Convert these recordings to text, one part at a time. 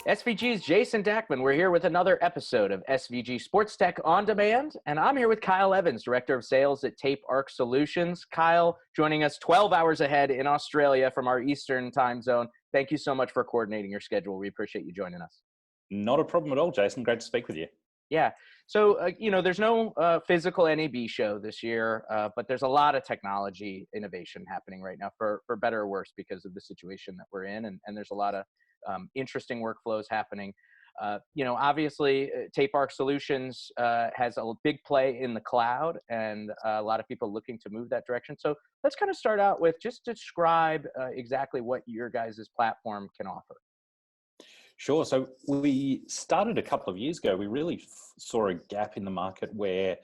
SVG's Jason Dachman. We're here with another episode of SVG SportsTech On Demand, and I'm here with Kyle Evans, Director of Sales at Tape Ark Solutions. Kyle, joining us 12 hours ahead in Australia from our Eastern time zone. Thank you so much for coordinating your schedule. We appreciate you joining us. Not a problem at all, Jason. Great to speak with you. Yeah. So, there's no physical NAB show this year, but there's a lot of technology innovation happening right now for better or worse because of the situation that we're in. And there's a lot of interesting workflows happening. Obviously, Tape Ark Solutions has a big play in the cloud and a lot of people looking to move that direction. So let's kind of start out with just describe exactly what your guys' platform can offer. Sure. So we started a couple of years ago. We really saw a gap in the market where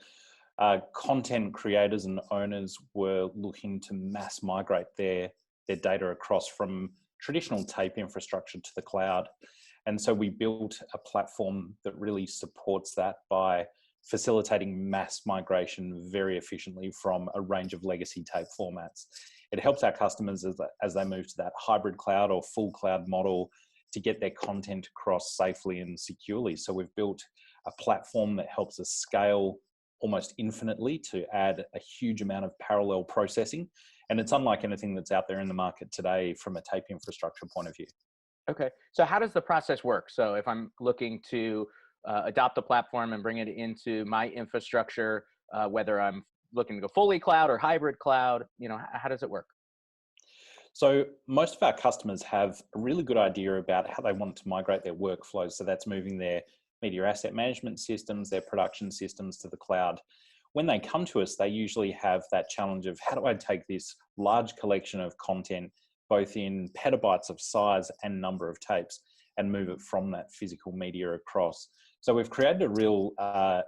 content creators and owners were looking to mass migrate their data across from traditional tape infrastructure to the cloud. And so we built a platform that really supports that by facilitating mass migration very efficiently from a range of legacy tape formats. It helps our customers as they move to that hybrid cloud or full cloud model to get their content across safely and securely. So we've built a platform that helps us scale almost infinitely to add a huge amount of parallel processing. And it's unlike anything that's out there in the market today from a tape infrastructure point of view. Okay. So how does the process work? So if I'm looking to adopt the platform and bring it into my infrastructure, whether I'm looking to go fully cloud or hybrid cloud, how does it work? So most of our customers have a really good idea about how they want to migrate their workflows. So that's moving their media asset management systems, their production systems to the cloud. When they come to us, they usually have that challenge of how do I take this large collection of content, both in petabytes of size and number of tapes, and move it from that physical media across. So we've created a real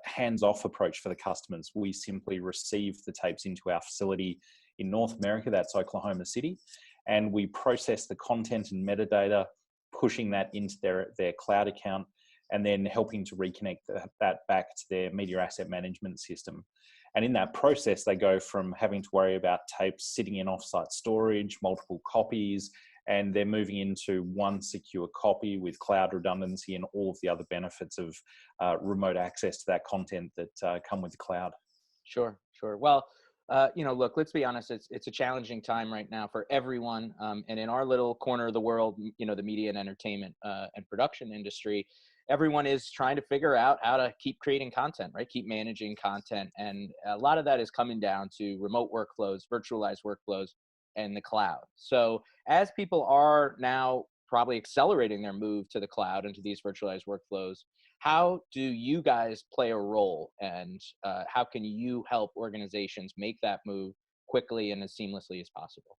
hands-off approach for the customers. We simply receive the tapes into our facility in North America, that's Oklahoma City, and we process the content and metadata, pushing that into their cloud account, and then helping to reconnect that back to their media asset management system. And in that process, they go from having to worry about tapes sitting in offsite storage, multiple copies, and they're moving into one secure copy with cloud redundancy and all of the other benefits of remote access to that content that come with the cloud. Sure. Well, look, let's be honest, it's a challenging time right now for everyone. And in our little corner of the world, the media and entertainment and production industry, everyone is trying to figure out how to keep creating content, right? Keep managing content. And a lot of that is coming down to remote workflows, virtualized workflows, and the cloud. So as people are now probably accelerating their move to the cloud into these virtualized workflows, how do you guys play a role, and how can you help organizations make that move quickly and as seamlessly as possible?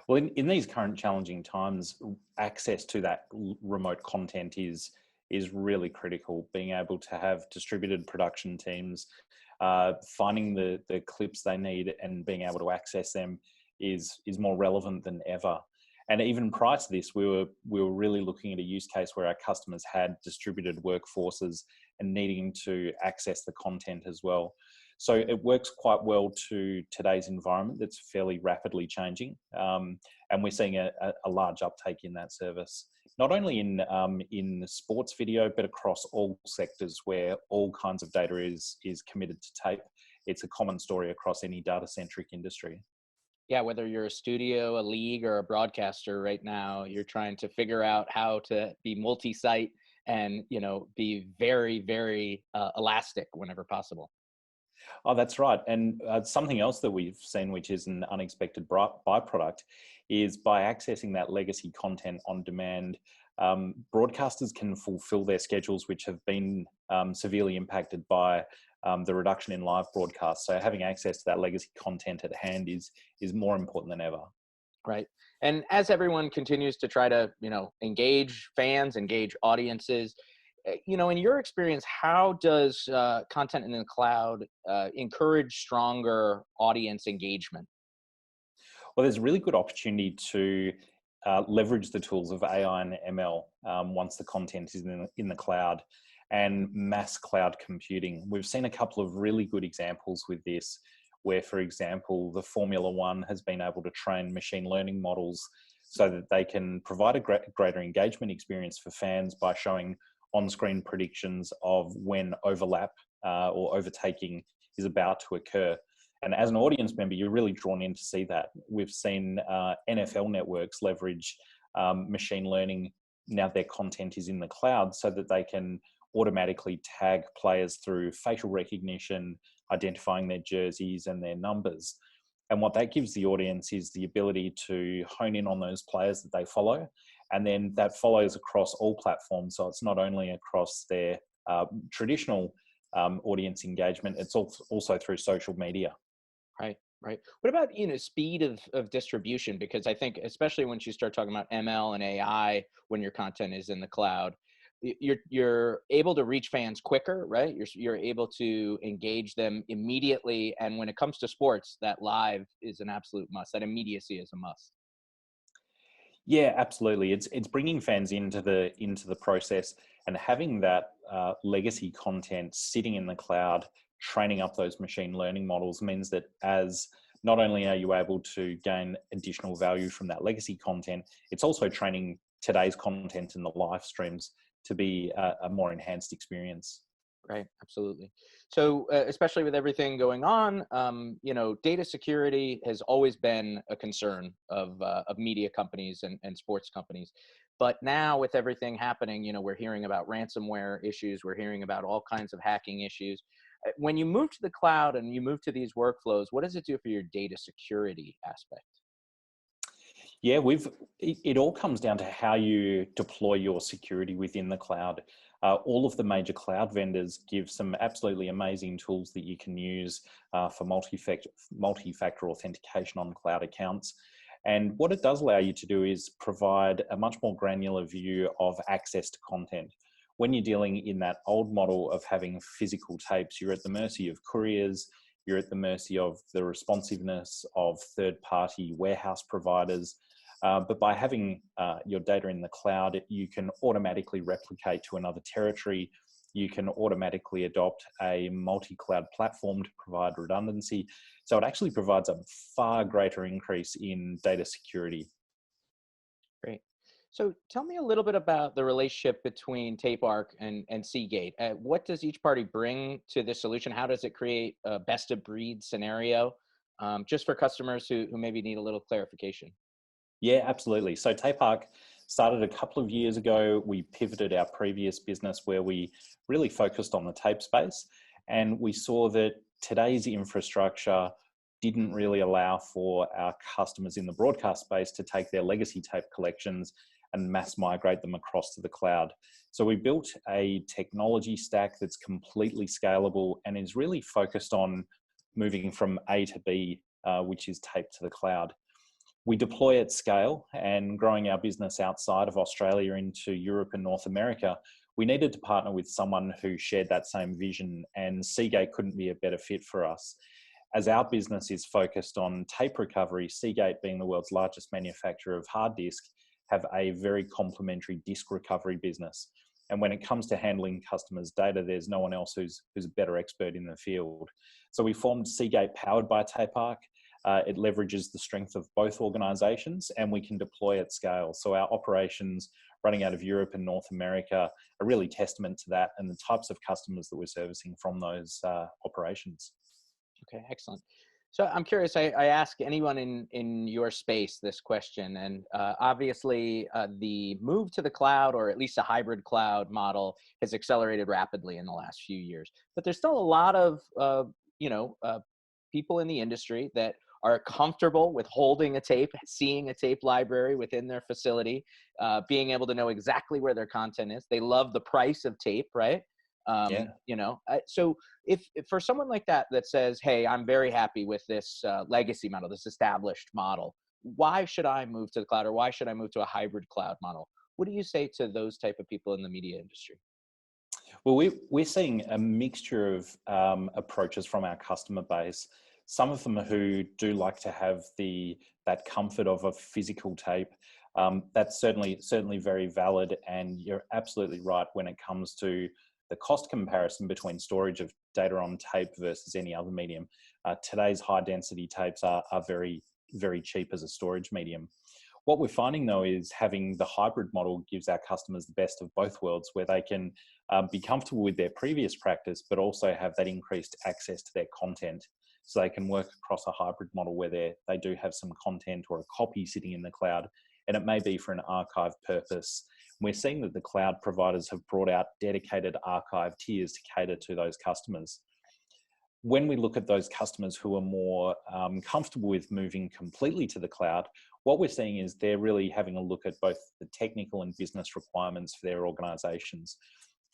Well, in these current challenging times, access to that remote content is really critical. Being able to have distributed production teams, finding the clips they need and being able to access them is more relevant than ever. And even prior to this, we were really looking at a use case where our customers had distributed workforces and needing to access the content as well. So it works quite well to today's environment that's fairly rapidly changing. And we're seeing a large uptake in that service, not only in sports video, but across all sectors where all kinds of data is committed to tape. It's a common story across any data-centric industry. Yeah, whether you're a studio, a league, or a broadcaster right now, you're trying to figure out how to be multi-site and, be very, very elastic whenever possible. Oh, that's right. And something else that we've seen, which is an unexpected byproduct, is by accessing that legacy content on demand, broadcasters can fulfill their schedules, which have been severely impacted by the reduction in live broadcasts. So having access to that legacy content at hand is more important than ever. Right. And as everyone continues to try to, engage fans, engage audiences, in your experience, how does content in the cloud encourage stronger audience engagement? Well, there's a really good opportunity to leverage the tools of AI and ML once the content is in the cloud, and mass cloud computing. We've seen a couple of really good examples with this, where, for example, the Formula One has been able to train machine learning models so that they can provide a greater engagement experience for fans by showing on-screen predictions of when overlap or overtaking is about to occur. And as an audience member, you're really drawn in to see that. We've seen NFL networks leverage machine learning now their content is in the cloud, so that they can automatically tag players through facial recognition, identifying their jerseys and their numbers. And what that gives the audience is the ability to hone in on those players that they follow. And then that follows across all platforms. So it's not only across their traditional audience engagement, it's also through social media. Right, right. What about, speed of distribution? Because I think, especially once you start talking about ML and AI, when your content is in the cloud, you're able to reach fans quicker, right? You're able to engage them immediately. And when it comes to sports, that live is an absolute must. That immediacy is a must. Yeah, absolutely. It's bringing fans into the process, and having that legacy content sitting in the cloud, training up those machine learning models means that as not only are you able to gain additional value from that legacy content, it's also training today's content in the live streams to be a more enhanced experience. Right, absolutely. So, especially with everything going on, data security has always been a concern of media companies and sports companies. But now, with everything happening, we're hearing about ransomware issues. We're hearing about all kinds of hacking issues. When you move to the cloud and you move to these workflows, what does it do for your data security aspect? Yeah, it all comes down to how you deploy your security within the cloud. All of the major cloud vendors give some absolutely amazing tools that you can use for multi-factor authentication on cloud accounts. And what it does allow you to do is provide a much more granular view of access to content. When you're dealing in that old model of having physical tapes, you're at the mercy of couriers, you're at the mercy of the responsiveness of third-party warehouse providers. But by having your data in the cloud, you can automatically replicate to another territory. You can automatically adopt a multi-cloud platform to provide redundancy. So it actually provides a far greater increase in data security. Great. So tell me a little bit about the relationship between Tape Ark and Seagate. What does each party bring to this solution? How does it create a best of breed scenario? Just for customers who maybe need a little clarification. Yeah, absolutely. So Tape Ark started a couple of years ago. We pivoted our previous business where we really focused on the tape space, and we saw that today's infrastructure didn't really allow for our customers in the broadcast space to take their legacy tape collections and mass migrate them across to the cloud. So we built a technology stack that's completely scalable and is really focused on moving from A to B, which is tape to the cloud. We deploy at scale, and growing our business outside of Australia into Europe and North America, we needed to partner with someone who shared that same vision, and Seagate couldn't be a better fit for us. As our business is focused on tape recovery, Seagate, being the world's largest manufacturer of hard disk, have a very complementary disk recovery business. And when it comes to handling customers' data, there's no one else who's a better expert in the field. So we formed Seagate Powered by Tape Ark. It leverages the strength of both organizations, and we can deploy at scale. So our operations running out of Europe and North America are really testament to that and the types of customers that we're servicing from those operations. Okay, excellent. So I'm curious, I ask anyone in your space this question, and obviously the move to the cloud, or at least a hybrid cloud model, has accelerated rapidly in the last few years. But there's still a lot of people in the industry that are comfortable with holding a tape, seeing a tape library within their facility, being able to know exactly where their content is. They love the price of tape, right? Yeah. So if for someone like that says, hey, I'm very happy with this legacy model, this established model, why should I move to the cloud, or why should I move to a hybrid cloud model? What do you say to those type of people in the media industry? Well, we're seeing a mixture of approaches from our customer base. Some of them who do like to have that comfort of a physical tape. That's certainly very valid, and you're absolutely right when it comes to the cost comparison between storage of data on tape versus any other medium. Today's high density tapes are very, very cheap as a storage medium. What we're finding though is having the hybrid model gives our customers the best of both worlds, where they can be comfortable with their previous practice, but also have that increased access to their content. So they can work across a hybrid model where they do have some content or a copy sitting in the cloud, and it may be for an archive purpose. We're seeing that the cloud providers have brought out dedicated archive tiers to cater to those customers. When we look at those customers who are more comfortable with moving completely to the cloud, what we're seeing is they're really having a look at both the technical and business requirements for their organizations.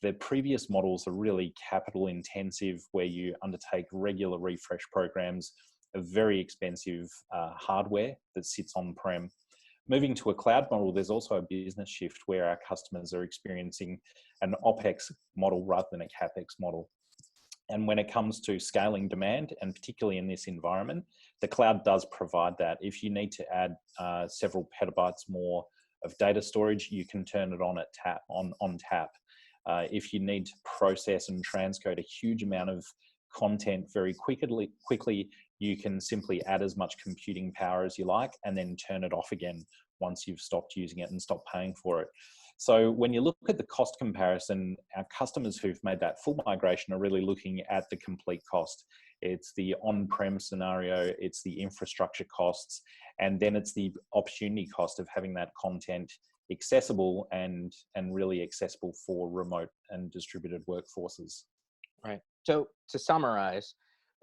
Their previous models are really capital intensive, where you undertake regular refresh programs of very expensive hardware that sits on-prem. Moving to a cloud model, there's also a business shift where our customers are experiencing an OpEx model rather than a CapEx model. And when it comes to scaling demand, and particularly in this environment, the cloud does provide that. If you need to add several petabytes more of data storage, you can turn it on tap. If you need to process and transcode a huge amount of content very quickly, you can simply add as much computing power as you like and then turn it off again once you've stopped using it and stopped paying for it. So when you look at the cost comparison, our customers who've made that full migration are really looking at the complete cost. It's the on-prem scenario, it's the infrastructure costs, and then it's the opportunity cost of having that content accessible and really accessible for remote and distributed workforces. Right. So to summarize,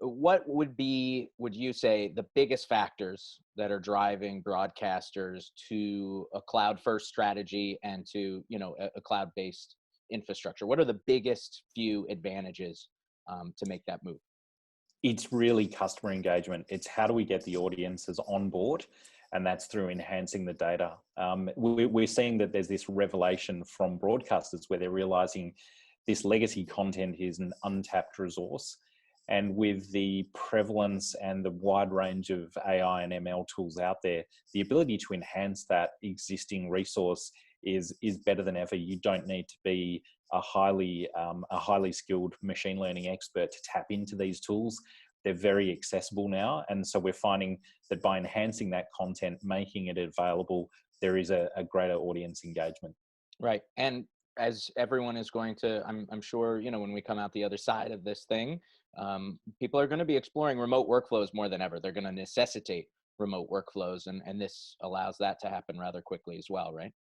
what would you say, the biggest factors that are driving broadcasters to a cloud first strategy and to, a cloud-based infrastructure? What are the biggest few advantages to make that move? It's really customer engagement. It's how do we get the audiences on board? And that's through enhancing the data. We're seeing that there's this revelation from broadcasters where they're realizing this legacy content is an untapped resource. And with the prevalence and the wide range of AI and ML tools out there, the ability to enhance that existing resource is better than ever. You don't need to be a highly skilled machine learning expert to tap into these tools. They're very accessible now. And so we're finding that by enhancing that content, making it available, there is a greater audience engagement. Right. And as everyone is going to, I'm sure, when we come out the other side of this thing, people are going to be exploring remote workflows more than ever. They're going to necessitate remote workflows, and this allows that to happen rather quickly as well, right?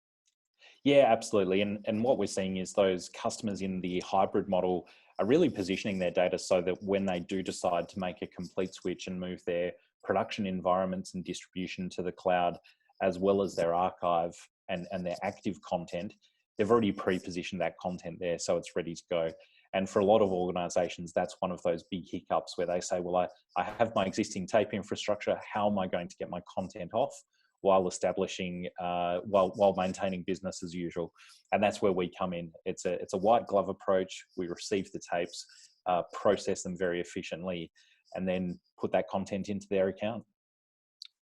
Yeah, absolutely. And what we're seeing is those customers in the hybrid model are really positioning their data so that when they do decide to make a complete switch and move their production environments and distribution to the cloud, as well as their archive and their active content, they've already pre-positioned that content there, so it's ready to go. And for a lot of organizations, that's one of those big hiccups where they say, well, I have my existing tape infrastructure. How am I going to get my content off while establishing, while maintaining business as usual? And that's where we come in. It's a white glove approach. We receive the tapes, process them very efficiently, and then put that content into their account.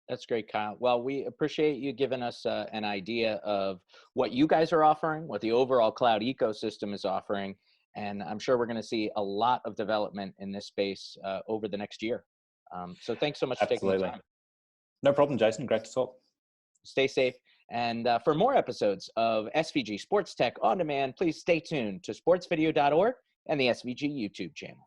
That's great, Kyle. Well, we appreciate you giving us an idea of what you guys are offering, what the overall cloud ecosystem is offering, and I'm sure we're going to see a lot of development in this space over the next year. So thanks so much for taking the time. No problem, Jason. Great to talk. Stay safe. And for more episodes of SVG Sports Tech On Demand, please stay tuned to sportsvideo.org and the SVG YouTube channel.